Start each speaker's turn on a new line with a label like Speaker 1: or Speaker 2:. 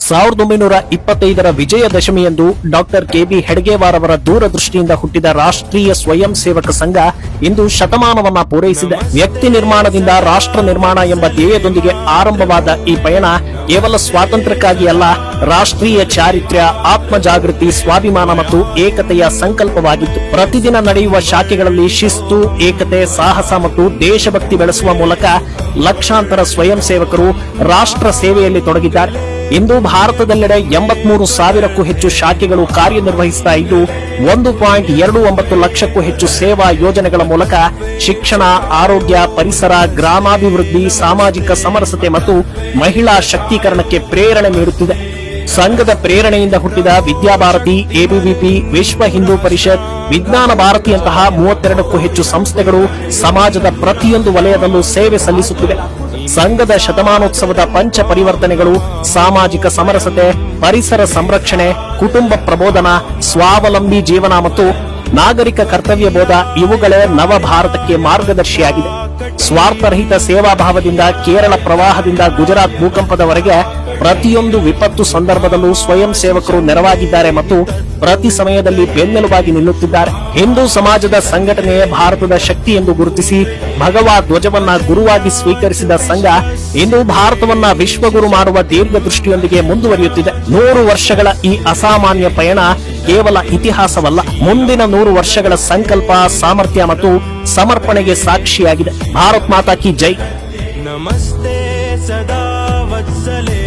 Speaker 1: 1925ರ ವಿಜಯದಶಮಿಯಂದು doctor KB Hedgewar ಅವರ ದೂರದೃಷ್ಟಿಯಿಂದ ಹುಟ್ಟಿದ ರಾಷ್ಟ್ರೀಯ ಸ್ವಯಂ ಸೇವಕ ಸಂಘ ಇಂದು ಶತಮಾನವನ್ನ ಪೂರೈಸಿದೆ. ವ್ಯಕ್ತಿ ನಿರ್ಮಾಣದಿಂದ ರಾಷ್ಟ್ರ ನಿರ್ಮಾಣ ಎಂಬ ಧ್ಯೇಯದೊಂದಿಗೆ ಆರಂಭವಾದ ಈ ಪಯಣ ಕೇವಲ ಸ್ವಾತಂತ್ರ್ಯಕ್ಕಾಗಿ ಅಲ್ಲ, ರಾಷ್ಟ್ರೀಯ ಚಾರಿತ್ರ್ಯ, ಆತ್ಮ ಜಾಗೃತಿ, ಸ್ವಾಭಿಮಾನ ಮತ್ತು ಏಕತೆಯ ಸಂಕಲ್ಪವಾಗಿತ್ತು. ಪ್ರತಿದಿನ ನಡೆಯುವ ಶಾಖೆಗಳಲ್ಲಿ ಶಿಸ್ತು, ಏಕತೆ, ಸಾಹಸ ಮತ್ತು ದೇಶಭಕ್ತಿ ಬೆಳೆಸುವ ಮೂಲಕ ಲಕ್ಷಾಂತರ ಸ್ವಯಂ ಸೇವಕರು ರಾಷ್ಟ್ರ ಸೇವೆಯಲ್ಲಿ ತೊಡಗಿದ್ದಾರೆ. ಇಂದು ಭಾರತದೆಲ್ಲೆಡೆ 83,000ಕ್ಕೂ ಹೆಚ್ಚು ಶಾಖೆಗಳು ಕಾರ್ಯನಿರ್ವಹಿಸ್ತಾ ಇದ್ದು 1.29 ಲಕ್ಷಕ್ಕೂ ಹೆಚ್ಚು ಸೇವಾ ಯೋಜನೆಗಳ ಮೂಲಕ ಶಿಕ್ಷಣ, ಆರೋಗ್ಯ, ಪರಿಸರ, ಗ್ರಾಮಾಭಿವೃದ್ಧಿ, ಸಾಮಾಜಿಕ ಸಮರಸತೆ ಮತ್ತು ಮಹಿಳಾ ಶಕ್ತೀಕರಣಕ್ಕೆ ಪ್ರೇರಣೆ ನೀಡುತ್ತಿದೆ. ಸಂಘದ ಪ್ರೇರಣೆಯಿಂದ ಹುಟ್ಟಿದ ವಿದ್ಯಾಭಾರತಿ, ಎಬಿವಿಪಿ, ವಿಶ್ವ ಹಿಂದೂ ಪರಿಷತ್, ವಿಜ್ಞಾನ ಭಾರತಿಯಂತಹ 32ಕ್ಕೂ ಹೆಚ್ಚು ಸಂಸ್ಥೆಗಳು ಸಮಾಜದ ಪ್ರತಿಯೊಂದು ವಲಯದಲ್ಲೂ ಸೇವೆ ಸಲ್ಲಿಸುತ್ತಿವೆ. ಸಂಘದ ಶತಮಾನೋತ್ಸವದ ಪಂಚ ಪರಿವರ್ತನೆಗಳು ಸಾಮಾಜಿಕ ಸಮರಸತೆ, ಪರಿಸರ ಸಂರಕ್ಷಣೆ, ಕುಟುಂಬ ಪ್ರಬೋಧನ, ಸ್ವಾವಲಂಬಿ ಜೀವನ ಮತ್ತು ನಾಗರಿಕ ಕರ್ತವ್ಯ ಬೋಧ ಇವುಗಳೇ ನವ ಭಾರತಕ್ಕೆ ಮಾರ್ಗದರ್ಶಿಯಾಗಿದೆ. ಸ್ವಾರ್ಥರಹಿತ ಸೇವಾಭಾವದಿಂದ ಕೇರಳ ಪ್ರವಾಹದಿಂದ ಗುಜರಾತ್ ಭೂಕಂಪದವರೆಗೆ ಪ್ರತಿಯೊಂದು ವಿಪತ್ತು ಸಂದರ್ಭದಲ್ಲೂ ಸ್ವಯಂ ಸೇವಕರು ನೆರವಾಗಿದ್ದಾರೆ ಮತ್ತು ಪ್ರತಿ ಸಮಯದಲ್ಲಿ ಬೆನ್ನೆಲುಬಾಗಿ ನಿಲ್ಲುತ್ತಿದ್ದಾರೆ. ಹಿಂದೂ ಸಮಾಜದ ಸಂಘಟನೆಯೇ ಭಾರತದ ಶಕ್ತಿ ಎಂದು ಗುರುತಿಸಿ ಭಗವಾ ಧ್ವಜವನ್ನ ಗುರುವಾಗಿ ಸ್ವೀಕರಿಸಿದ ಸಂಘ ಇಂದು ಭಾರತವನ್ನ ವಿಶ್ವಗುರು ಮಾಡುವ ದೀರ್ಘದೃಷ್ಟಿಯೊಂದಿಗೆ ಮುಂದುವರಿಯುತ್ತಿದೆ. 100 ವರ್ಷಗಳ ಈ ಅಸಾಮಾನ್ಯ ಪಯಣ ಕೇವಲ ಇತಿಹಾಸವಲ್ಲ, ಮುಂದಿನ 100 ವರ್ಷಗಳ ಸಂಕಲ್ಪ, ಸಾಮರ್ಥ್ಯ ಮತ್ತು ಸಮರ್ಪಣೆಗೆ ಸಾಕ್ಷಿಯಾಗಿದೆ. ಭಾರತ್ ಮಾತಾ ಕಿ ಜೈ.
Speaker 2: ನಮಸ್ತೆ ಸದಾ ವತ್ಸಲೆ